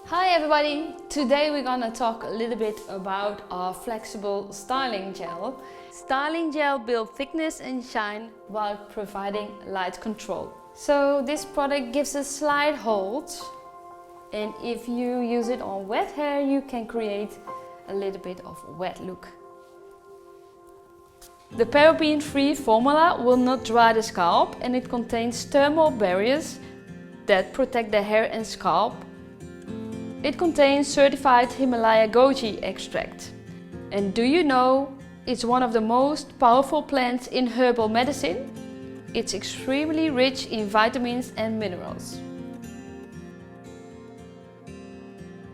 Hi everybody! Today we're gonna talk a little bit about our flexible styling gel. Styling gel builds thickness and shine while providing light control. So this product gives a slight hold, and if you use it on wet hair you can create a little bit of a wet look. The paraben-free formula will not dry the scalp, and it contains thermal barriers that protect the hair and scalp. It contains certified Himalaya goji extract. And do you know it's one of the most powerful plants in herbal medicine? It's extremely rich in vitamins and minerals.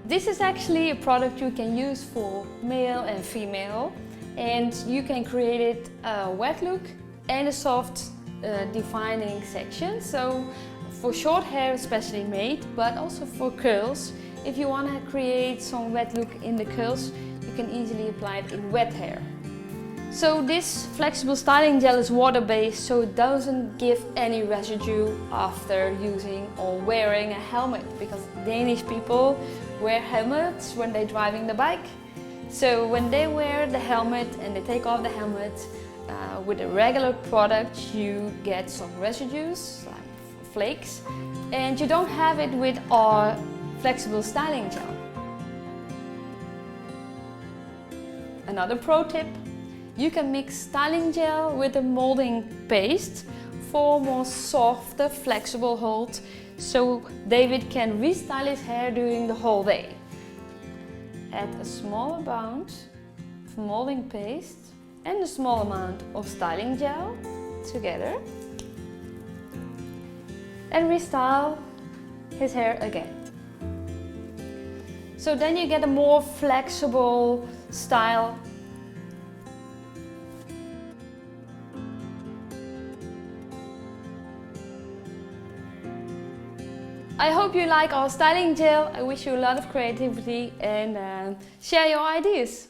This is actually a product you can use for male and female, and you can create it a wet look and a soft defining section. So for short hair especially made, but also for curls. If you want to create some wet look in the curls, you can easily apply it in wet hair. So this flexible styling gel is water-based, so it doesn't give any residue after using or wearing a helmet, because Danish people wear helmets when they're driving the bike. So when they wear the helmet and they take off the helmet, with a regular product you get some residues, like flakes, and you don't have it with our flexible styling gel. Another pro tip: you can mix styling gel with a molding paste for more softer, flexible hold, so David can restyle his hair during the whole day. Add a small amount of molding paste and a small amount of styling gel together and restyle his hair again. So then you get a more flexible style. I hope you like our styling gel. I wish you a lot of creativity and share your ideas.